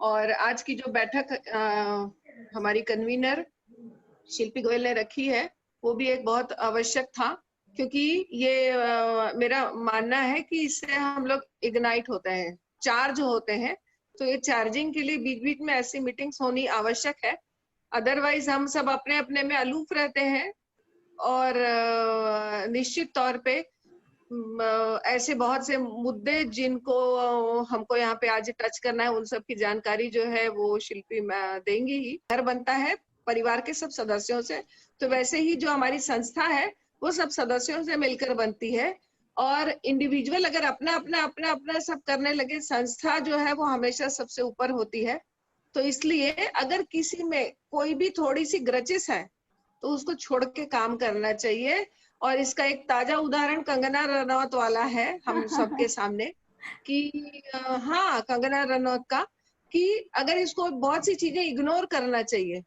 और आज की जो बैठक हमारी कन्वीनर शिल्पी गोयल ने रखी है वो भी एक बहुत आवश्यक था, क्योंकि ये मेरा मानना है कि इससे हम लोग इग्नाइट होते हैं, चार्ज होते हैं। तो ये चार्जिंग के लिए बीच बीच में ऐसी मीटिंग्स होनी आवश्यक है। अदरवाइज हम सब अपने अपने में अलूफ रहते हैं और निश्चित तौर पे ऐसे बहुत से मुद्दे जिनको हमको यहाँ पे आज टच करना है, उन सब की जानकारी जो है वो शिल्पी देंगी ही। घर बनता है परिवार के सब सदस्यों से, तो वैसे ही जो हमारी संस्था है वो सब सदस्यों से मिलकर बनती है। और इंडिविजुअल अगर अपना अपना अपना अपना सब करने लगे, संस्था जो है वो हमेशा सबसे ऊपर होती है। तो इसलिए अगर किसी में कोई भी थोड़ी सी ग्रचिस है तो उसको छोड़ के काम करना चाहिए। और इसका एक ताजा उदाहरण कंगना रनौत वाला है हम सबके सामने कि हाँ, कंगना रनौत का, कि अगर इसको बहुत सी चीजें इग्नोर करना चाहिए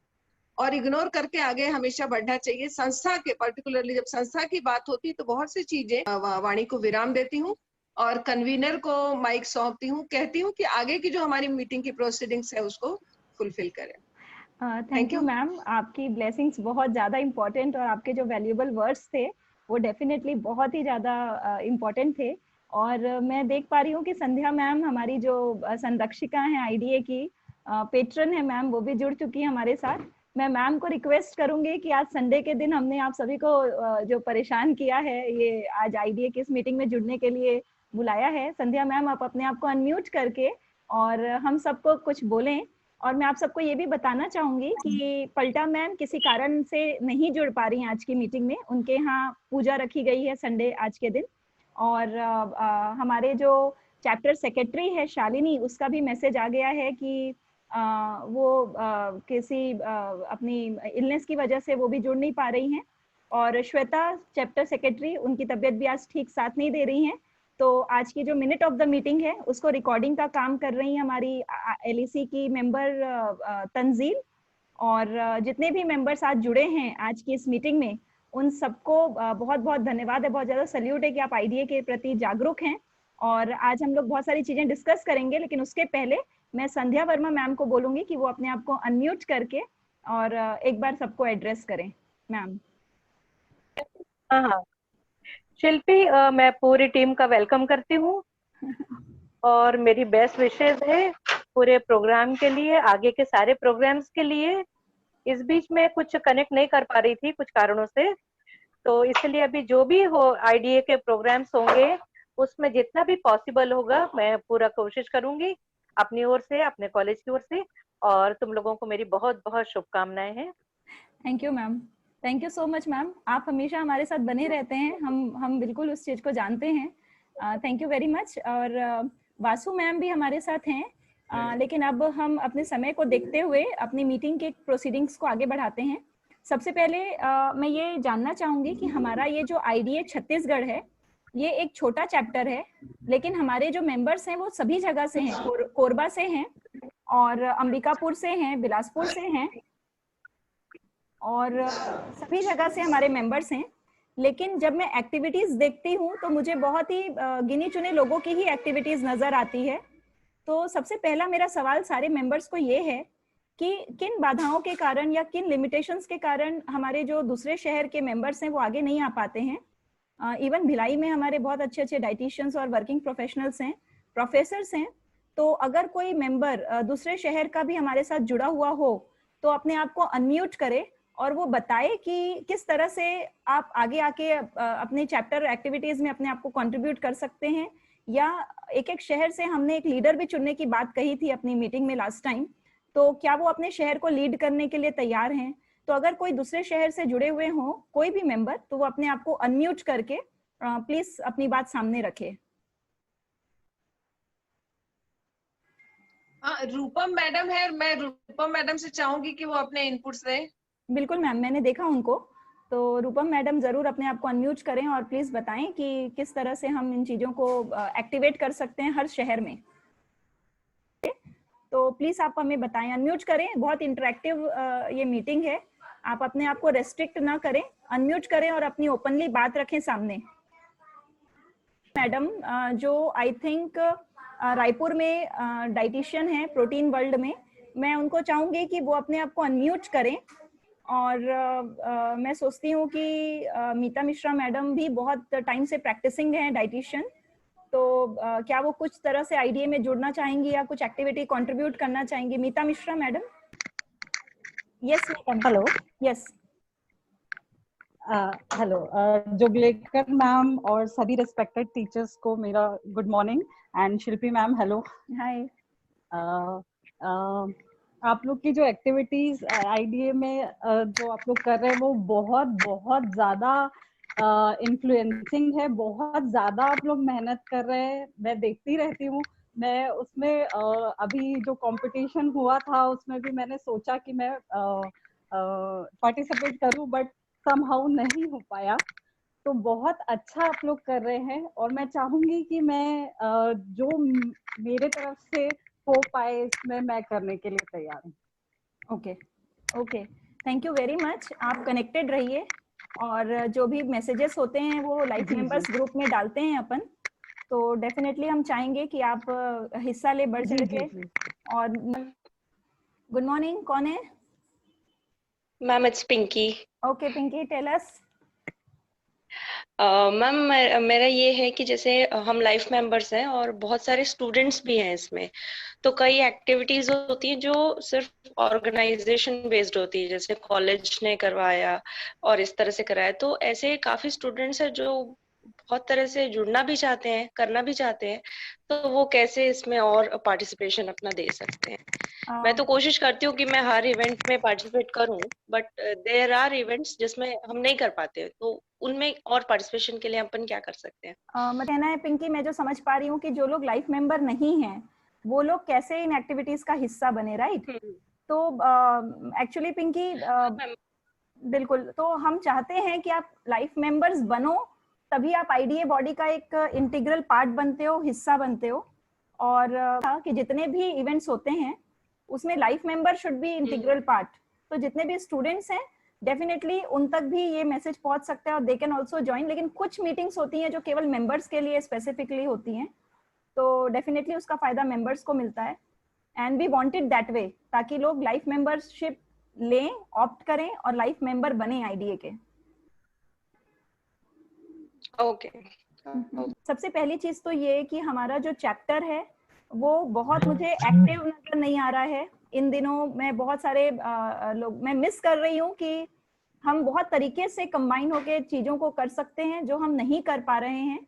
और इग्नोर करके आगे हमेशा बढ़ना चाहिए। संस्था के पर्टिकुलरली जब संस्था की बात होती है तो बहुत सी चीजें वाणी को विराम देती हूँ और कन्वीनर को माइक सौंपती हूँ, कहती हूँ कि आगे की जो हमारी मीटिंग की प्रोसीडिंग्स है उसको फुलफिल करें। थैंक यू मैम, आपकी ब्लेसिंग्स बहुत ज़्यादा इम्पोर्टेंट और आपके जो वैल्यूएबल वर्ड्स थे वो डेफिनेटली बहुत ही ज़्यादा इम्पोर्टेंट थे। और मैं देख पा रही हूँ कि संध्या मैम हमारी जो संरक्षिका हैं आईडीए की, पेट्रन है मैम, वो भी जुड़ चुकी है हमारे साथ। मैं मैम को रिक्वेस्ट करूंगी कि आज संडे के दिन हमने आप सभी को जो परेशान किया है, ये आज आईडीए की इस मीटिंग में जुड़ने के लिए बुलाया है। संध्या मैम, आप अपने आप को अनम्यूट करके और हम सबको कुछ बोलें। और मैं आप सबको ये भी बताना चाहूंगी कि पलटा मैम किसी कारण से नहीं जुड़ पा रही हैं आज की मीटिंग में, उनके यहाँ पूजा रखी गई है संडे आज के दिन। और हमारे जो चैप्टर सेक्रेटरी है शालिनी, उसका भी मैसेज आ गया है कि वो किसी अपनी इलनेस की वजह से वो भी जुड़ नहीं पा रही हैं। और श्वेता चैप्टर सेक्रेटरी, उनकी तबीयत भी आज ठीक साथ नहीं दे रही हैं, तो आज की जो मिनट ऑफ द मीटिंग है उसको रिकॉर्डिंग का काम कर रही है हमारी एलईसी की मेंबर तंजील। और जितने भी मेंबर्स आज जुड़े हैं आज की इस मीटिंग में, उन सबको बहुत बहुत धन्यवाद है, बहुत ज़्यादा सल्यूट है कि आप आईडीए के प्रति जागरूक हैं। और आज हम लोग बहुत सारी चीज़ें डिस्कस करेंगे, लेकिन उसके पहले मैं संध्या वर्मा मैम को बोलूँगी कि वो अपने आप को अनम्यूट करके और एक बार सबको एड्रेस करें। मैम। हाँ हाँ शिल्पी, मैं पूरी टीम का वेलकम करती हूँ और मेरी बेस्ट विशेष है पूरे प्रोग्राम के लिए, आगे के सारे प्रोग्राम्स के लिए। इस बीच में कुछ कनेक्ट नहीं कर पा रही थी कुछ कारणों से, तो इसलिए अभी जो भी हो आईडीए के प्रोग्राम्स होंगे उसमें जितना भी पॉसिबल होगा मैं पूरा कोशिश करूंगी अपनी ओर से, अपने कॉलेज की ओर से। और तुम लोगों को मेरी बहुत बहुत शुभकामनाएं हैं। Thank you ma'am, thank you so much ma'am, आप हमेशा हमारे साथ बने रहते हैं, हम बिल्कुल उस चीज़ को जानते हैं। Thank you very much. और वासु मैम भी हमारे साथ हैं, लेकिन अब हम अपने समय को देखते हुए अपनी मीटिंग के प्रोसीडिंग्स को आगे बढ़ाते हैं। सबसे पहले मैं ये जानना चाहूँगी कि हमारा ये जो आईडीए छत्तीसगढ़ है, ये एक छोटा चैप्टर है, लेकिन हमारे जो मेंबर्स हैं वो सभी जगह से हैं, कोरबा से हैं और अंबिकापुर से हैं, बिलासपुर से हैं और सभी जगह से हमारे मेंबर्स हैं। लेकिन जब मैं एक्टिविटीज देखती हूँ तो मुझे बहुत ही गिने चुने लोगों की ही एक्टिविटीज नजर आती है। तो सबसे पहला मेरा सवाल सारे मेंबर्स को ये है कि किन बाधाओं के कारण या किन लिमिटेशंस के कारण हमारे जो दूसरे शहर के मेंबर्स हैं वो आगे नहीं आ पाते हैं। इवन भिलाई में हमारे बहुत अच्छे अच्छे डाइटिशियंस और वर्किंग प्रोफेशनल्स हैं, प्रोफेसर्स हैं। तो अगर कोई मेंबर दूसरे शहर का भी हमारे साथ जुड़ा हुआ हो तो अपने आप को अनम्यूट करे और वो बताए कि किस तरह से आप आगे आके अपने चैप्टर एक्टिविटीज में अपने आप को कंट्रीब्यूट कर सकते हैं। या एक एक शहर से हमने एक लीडर भी चुनने की बात कही थी अपनी मीटिंग में लास्ट टाइम, तो क्या वो अपने शहर को लीड करने के लिए तैयार हैं? तो अगर कोई दूसरे शहर से जुड़े हुए हों कोई भी मेंबर, तो वो अपने आप को अनम्यूट करके प्लीज अपनी बात सामने रखे। रूपम मैडम है, मैं रूपम मैडम से चाहूंगी कि वो अपने इनपुट्स दें। बिल्कुल मैम, मैंने देखा उनको, तो रूपम मैडम जरूर अपने आप को अनम्यूट करें और प्लीज बताएं कि किस तरह से हम इन चीजों को एक्टिवेट कर सकते हैं हर शहर में। तो प्लीज आप हमें बताएं, अनम्यूट करें, बहुत इंटरेक्टिव ये मीटिंग है, आप अपने आप को रेस्ट्रिक्ट ना करें, अनम्यूट करें और अपनी ओपनली बात रखें सामने। मैडम जो आई थिंक रायपुर में डाइटिशियन है प्रोटीन वर्ल्ड में। मैं उनको चाहूंगी कि वो अपने आप को अनम्यूट करें। और मैं सोचती हूँ कि मीता मिश्रा मैडम भी बहुत टाइम से प्रैक्टिसिंग है डाइटिशियन, तो क्या वो कुछ तरह से आईडीए में जुड़ना चाहेंगी या कुछ एक्टिविटी कंट्रीब्यूट करना चाहेंगी? Meeta Mishra madam. Yes hello. Yes hello Joglekar ma'am और सभी रिस्पेक्टेड टीचर्स को मेरा good morning, and Shilpi ma'am hello. Hi. आप लोग की जो एक्टिविटीज आईडीए में जो आप लोग कर रहे हैं वो बहुत बहुत ज्यादा इन्फ्लुएंसिंग है, बहुत ज्यादा आप लोग मेहनत कर रहे हैं, मैं देखती रहती हूँ। मैं उसमें अभी जो कंपटीशन हुआ था उसमें भी मैंने सोचा कि मैं पार्टिसिपेट करूं, बट समहाउ नहीं हो पाया। तो बहुत अच्छा आप लोग कर रहे हैं और मैं चाहूंगी कि मैं जो मेरे तरफ से हो पाए इसमें मैं करने के लिए तैयार हूँ। Okay okay, thank you very much. आप कनेक्टेड रहिए और जो भी मैसेजेस होते हैं वो लाइफ मेंबर्स ग्रुप में डालते हैं अपन, तो डेफिनेटली हम चाहेंगे कि आप हिस्सा ले, बढ़ चढ़ के। और गुड मॉर्निंग, कौन है? Ma'am it's Pinky. Okay Pinky, tell us. Ma'am मेरा ये है कि जैसे हम लाइफ मेंबर्स हैं और बहुत सारे स्टूडेंट्स भी हैं इसमें, तो कई एक्टिविटीज होती हैं जो सिर्फ ऑर्गेनाइजेशन बेस्ड होती है, जैसे कॉलेज ने करवाया और इस तरह से कराया। तो ऐसे काफी स्टूडेंट्स हैं जो बहुत तरह से जुड़ना भी चाहते हैं, करना भी चाहते हैं, तो वो कैसे इसमें और पार्टिसिपेशन अपना दे सकते हैं? मैं तो कोशिश करती हूँ कि मैं हर इवेंट में पार्टिसिपेट करूँ, बट देयर आर इवेंट्स जिसमें हम नहीं कर पाते, तो उनमें और पार्टिसिपेशन के लिए अपन क्या कर सकते हैं? मैं कहना है पिंकी, मैं जो समझ पा रही हूँ कि जो लोग लाइफ मेंबर नहीं हैं वो लोग कैसे इन एक्टिविटीज का हिस्सा बने, राइट? तो एक्चुअली पिंकी बिल्कुल, तो हम चाहते हैं कि आप लाइफ मेंबर्स बनो, तभी आप आईडीए बॉडी का एक इंटीग्रल पार्ट बनते हो, हिस्सा बनते हो। और कि जितने भी इवेंट्स होते हैं उसमें life member should be integral part. तो जितने भी स्टूडेंट्स हैं डेफिनेटली उन तक भी ये मैसेज पहुंच सकता है और दे कैन ऑल्सो ज्वाइन। लेकिन कुछ मीटिंग्स होती हैं जो केवल मेंबर्स के लिए स्पेसिफिकली होती हैं, तो डेफिनेटली उसका फायदा मेंबर्स को मिलता है। And we want it that way, ताकि लोग लाइफ मेंबरशिप लें, ऑप्ट करें और लाइफ मेंबर बने आईडीए के। ओके। सबसे पहली चीज तो ये कि हमारा जो चैप्टर है वो बहुत मुझे एक्टिव नजर नहीं आ रहा है इन दिनों। मैं बहुत सारे लोग मैं मिस कर रही हूँ कि हम बहुत तरीके से कंबाइन होकर चीजों को कर सकते हैं जो हम नहीं कर पा रहे हैं।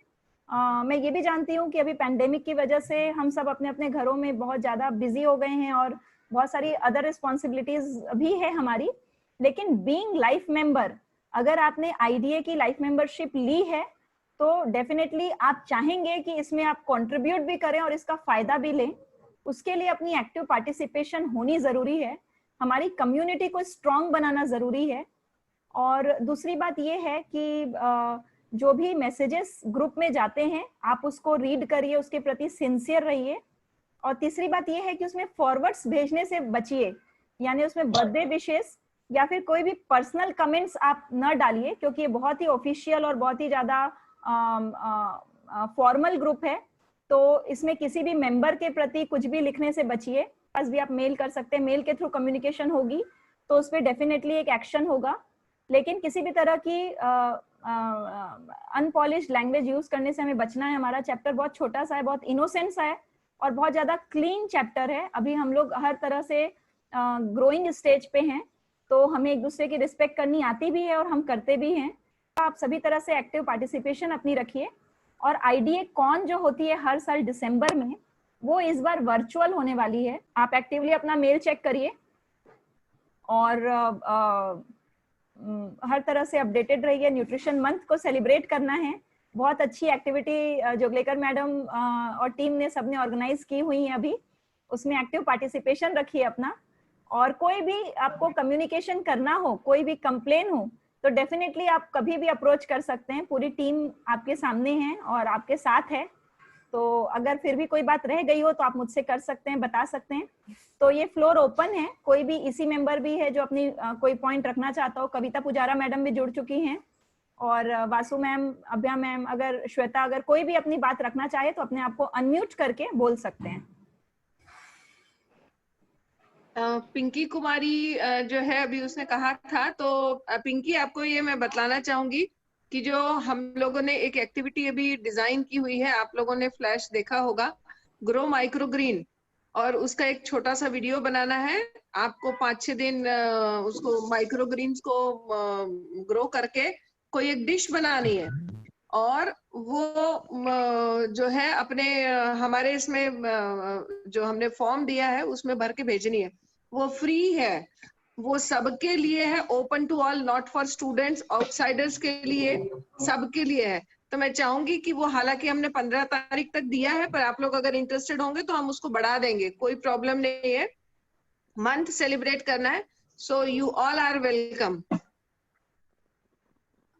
मैं ये भी जानती हूँ कि अभी पैंडेमिक की वजह से हम सब अपने अपने घरों में बहुत ज्यादा बिजी हो गए हैं और बहुत सारी अदर रिस्पॉन्सिबिलिटीज भी है हमारी। लेकिन बीइंग लाइफ मेंबर, अगर आपने आईडीए की लाइफ मेंबरशिप ली है तो डेफिनेटली आप चाहेंगे कि इसमें आप कंट्रीब्यूट भी करें और इसका फायदा भी लें। उसके लिए अपनी एक्टिव पार्टिसिपेशन होनी जरूरी है, हमारी कम्युनिटी को स्ट्रांग बनाना जरूरी है। और दूसरी बात ये है कि जो भी मैसेजेस ग्रुप में जाते हैं आप उसको रीड करिए, उसके प्रति सिंसियर रहिए। और तीसरी बात ये है कि उसमें फॉरवर्ड्स भेजने से बचिए, यानी उसमें बर्थडे विशेस या फिर कोई भी पर्सनल कमेंट्स आप न डालिए, क्योंकि ये बहुत ही ऑफिशियल और बहुत ही ज्यादा फॉर्मल ग्रुप है। तो इसमें किसी भी मेंबर के प्रति कुछ भी लिखने से बचिए। पास भी आप मेल कर सकते हैं, मेल के थ्रू कम्युनिकेशन होगी तो उस पर डेफिनेटली एक एक्शन होगा। लेकिन किसी भी तरह की अनपॉलिश्ड लैंग्वेज यूज करने से हमें बचना है। हमारा चैप्टर बहुत छोटा सा है, बहुत इनोसेंट सा है और बहुत ज्यादा क्लीन चैप्टर है। अभी हम लोग हर तरह से ग्रोइंग स्टेज पे हैं, तो हमें एक दूसरे की रिस्पेक्ट करनी आती भी है और हम करते भी हैं। आप सभी तरह से एक्टिव पार्टिसिपेशन अपनी रखिए। और आईडीए कॉन जो होती है हर साल दिसंबर में, वो इस बार वर्चुअल होने वाली है। आप एक्टिवली अपना मेल चेक करिए और हर तरह से अपडेटेड रहिए। न्यूट्रिशन मंथ को सेलिब्रेट करना है। बहुत अच्छी एक्टिविटी जोगलेकर मैडम और टीम ने सबने ऑर्गेनाइज की हुई है अभी, उसमें एक्टिव पार्टिसिपेशन रखिए अपना। और कोई भी आपको कम्युनिकेशन करना हो, कोई भी कंप्लेन हो, तो डेफिनेटली आप कभी भी अप्रोच कर सकते हैं। पूरी टीम आपके सामने है और आपके साथ है। तो अगर फिर भी कोई बात रह गई हो तो आप मुझसे कर सकते हैं, बता सकते हैं। तो ये फ्लोर ओपन है, कोई भी इसी मेंबर भी है जो अपनी कोई पॉइंट रखना चाहता हो। कविता पुजारा मैडम भी जुड़ चुकी हैं और वासु मैम, अभ्या मैम, अगर श्वेता अगर कोई भी अपनी बात रखना चाहे तो अपने आप को अनम्यूट करके बोल सकते हैं। पिंकी कुमारी जो है अभी उसने कहा था, तो पिंकी आपको ये मैं बतलाना चाहूंगी कि जो हम लोगों ने एक एक्टिविटी अभी डिजाइन की हुई है, आप लोगों ने फ्लैश देखा होगा, ग्रो माइक्रो ग्रीन, और उसका एक छोटा सा वीडियो बनाना है। आपको 5-6 दिन उसको माइक्रो ग्रीन्स को ग्रो करके कोई एक डिश बनानी है, और वो जो है अपने हमारे इसमें जो हमने फॉर्म दिया है उसमें भर के भेजनी है। वो फ्री है, वो सबके लिए है, open to all, not for students, outsiders के लिए, सबके लिए है। तो मैं चाहूंगी कि वो, हालांकि हमने 15 तारीख तक दिया है, पर आप लोग अगर इंटरेस्टेड होंगे तो हम उसको बढ़ा देंगे, कोई प्रॉब्लम नहीं है। मंथ सेलिब्रेट करना है, so you all are welcome.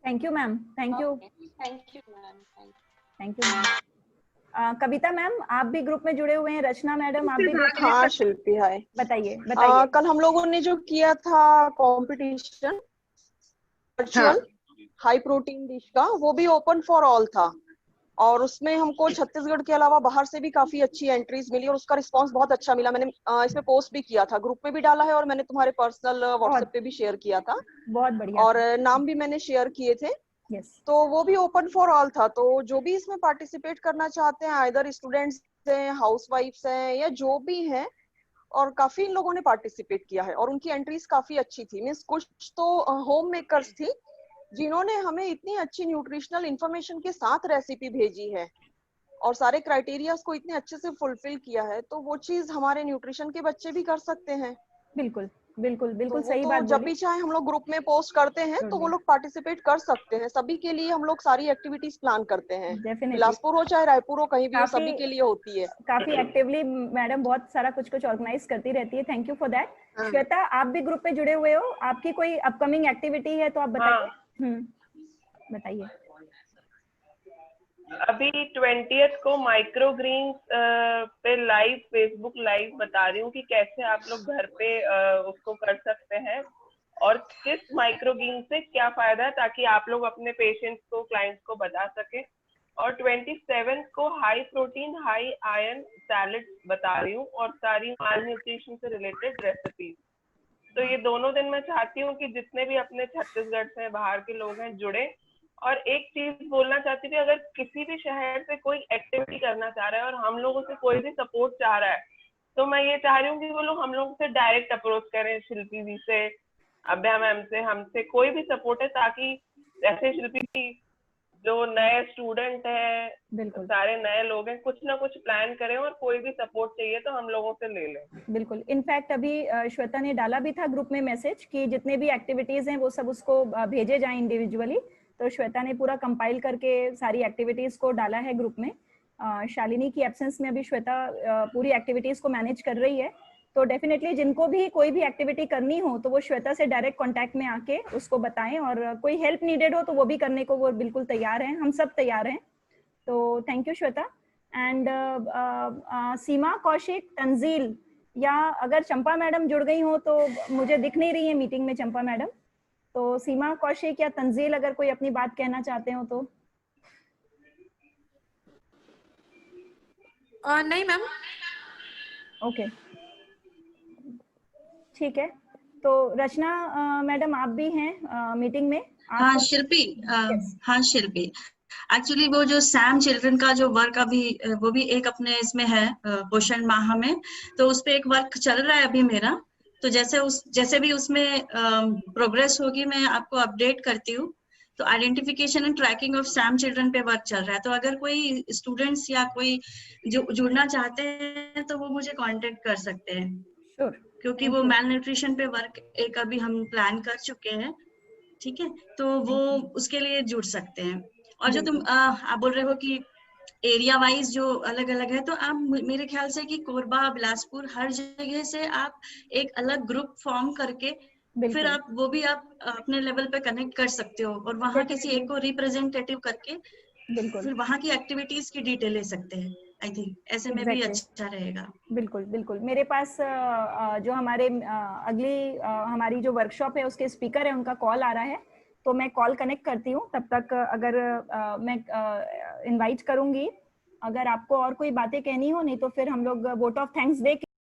Thank you ma'am, thank you. Thank you ma'am, thank you ma'am. Kavita ma'am, आप भी ग्रुप में जुड़े हुए हैं, रचना मैडम आप भी ग्रुप में? हाँ शिल्पी, हाय। बताइए बताइए। कल हम लोगों ने जो किया था competition virtual high protein dish का, वो भी ओपन फॉर ऑल था, और उसमें हमको छत्तीसगढ़ के अलावा बाहर से भी काफी अच्छी एंट्रीज मिली और उसका रिस्पांस बहुत अच्छा मिला। मैंने इसमें पोस्ट भी किया था, ग्रुप में भी डाला है, और मैंने तुम्हारे पर्सनल व्हाट्सएप पे भी शेयर किया था। बहुत बढ़िया। और नाम भी मैंने शेयर किए थे। yes. तो वो भी ओपन फॉर ऑल था, तो जो भी इसमें पार्टिसिपेट करना चाहते हैं, आइदर स्टूडेंट्स हैं, हाउसवाइफ्स हैं, या जो भी हैं, और काफी इन लोगों ने पार्टिसिपेट किया है और उनकी एंट्रीज काफी अच्छी थी। मींस कुछ तो होम मेकर्स थी जिन्होंने हमें इतनी अच्छी न्यूट्रिशनल इंफॉर्मेशन के साथ रेसिपी भेजी है और सारे क्राइटेरियाज को इतने अच्छे से फुलफिल किया है, तो वो चीज हमारे न्यूट्रिशन के बच्चे भी कर सकते हैं। बिल्कुल बिल्कुल बिल्कुल तो सही बात जब भी चाहे हम लोग ग्रुप में पोस्ट करते हैं तो वो लोग पार्टिसिपेट कर सकते हैं। सभी के लिए हम लोग सारी एक्टिविटीज प्लान करते हैं, बिलासपुर हो चाहे रायपुर हो, कहीं भी हो, सभी के लिए होती है। काफी एक्टिवली मैडम बहुत सारा कुछ ऑर्गेनाइज करती रहती है, thank you for that. Shweta, आप भी ग्रुप में जुड़े हुए हो, आपकी कोई अपकमिंग एक्टिविटी है तो आप बताइए। बताइए। अभी 20th को माइक्रो ग्रीन्स पे लाइव, फेसबुक लाइव बता रही हूँ कि कैसे आप लोग घर पे उसको कर सकते हैं और किस माइक्रो ग्रीन से क्या फायदा है, ताकि आप लोग अपने पेशेंट्स को, क्लाइंट्स को बता सके। और 27 को high protein high iron salad बता रही हूँ और सारी माल न्यूट्रिशन से रिलेटेड रेसिपीज। तो ये दोनों दिन मैं चाहती हूँ कि जितने भी अपने छत्तीसगढ़ से बाहर के लोग हैं जुड़े। और एक चीज बोलना चाहती थी, अगर किसी भी शहर से कोई एक्टिविटी करना चाह रहा है और हम लोगों से कोई भी सपोर्ट चाह रहा है, तो मैं ये चाह रही हूँ कि वो लोग हम लोगों से डायरेक्ट अप्रोच करें, शिल्पी जी से, अभ्या मैम से, हमसे, कोई भी सपोर्ट है, ताकि जैसे शिल्पी की जो नए स्टूडेंट है, सारे नए लोग हैं, कुछ ना कुछ प्लान करें और कोई भी सपोर्ट चाहिए तो हम लोगों से ले लें। बिल्कुल, इनफैक्ट अभी श्वेता ने डाला भी था ग्रुप में मैसेज कि जितने भी एक्टिविटीज हैं वो सब उसको भेजे जाएं इंडिविजुअली। तो श्वेता ने पूरा कंपाइल करके सारी एक्टिविटीज को डाला है ग्रुप में। शालिनी की एब्सेंस में अभी श्वेता पूरी एक्टिविटीज को मैनेज कर रही है। तो डेफिनेटली जिनको भी कोई भी एक्टिविटी करनी हो तो वो श्वेता से डायरेक्ट कांटेक्ट में आके उसको बताएं, और कोई हेल्प नीडेड हो तो वो भी करने को वो बिल्कुल तैयार हैं, हम सब तैयार हैं। तो थैंक यू श्वेता। एंड सीमा, कौशिक, तंजील, या अगर चंपा मैडम जुड़ गई हो तो मुझे दिख नहीं रही है मीटिंग में चंपा मैडम। तो सीमा, कौशिक या तंजील अगर कोई अपनी बात कहना चाहते हो तो। नहीं मैम। ओके, ठीक है। तो रचना मैडम आप भी हैं मीटिंग में? हाँ शिल्पी, हाँ शिल्पी, एक्चुअली वो जो सैम चिल्ड्रन का जो वर्क अभी वो भी एक अपने इसमें है पोषण माह में, तो उस पे एक वर्क चल रहा है अभी मेरा। तो जैसे भी उसमें प्रोग्रेस होगी मैं आपको अपडेट करती हूँ। तो identification and tracking of Sam children पे वर्क चल रहा है। तो अगर कोई स्टूडेंट्स या कोई जो जुड़ना चाहते हैं तो वो मुझे कांटेक्ट कर सकते हैं। Sure. क्योंकि वो मैल न्यूट्रिशन पे वर्क एक अभी हम प्लान कर चुके हैं, ठीक है, तो वो उसके लिए जुड़ सकते हैं। और जो तुम आप बोल रहे हो कि एरिया वाइज जो अलग अलग है, तो आप मेरे ख्याल से कि कोरबा, बिलासपुर, हर जगह से आप एक अलग ग्रुप फॉर्म करके फिर आप वो भी आप अपने लेवल पे कनेक्ट कर सकते हो और वहाँ किसी एक को रिप्रेजेंटेटिव करके फिर वहाँ की एक्टिविटीज की डिटेल ले सकते हैं। आई थिंक ऐसे में भी अच्छा रहेगा। बिल्कुल बिल्कुल। मेरे पास जो हमारे अगली हमारी जो वर्कशॉप है उसके स्पीकर है, उनका कॉल आ रहा है, तो मैं कॉल कनेक्ट करती हूँ, तब तक अगर मैं इनवाइट करूंगी, अगर आपको और कोई बातें कहनी हो, नहीं तो फिर हम लोग वोट ऑफ थैंक्स दे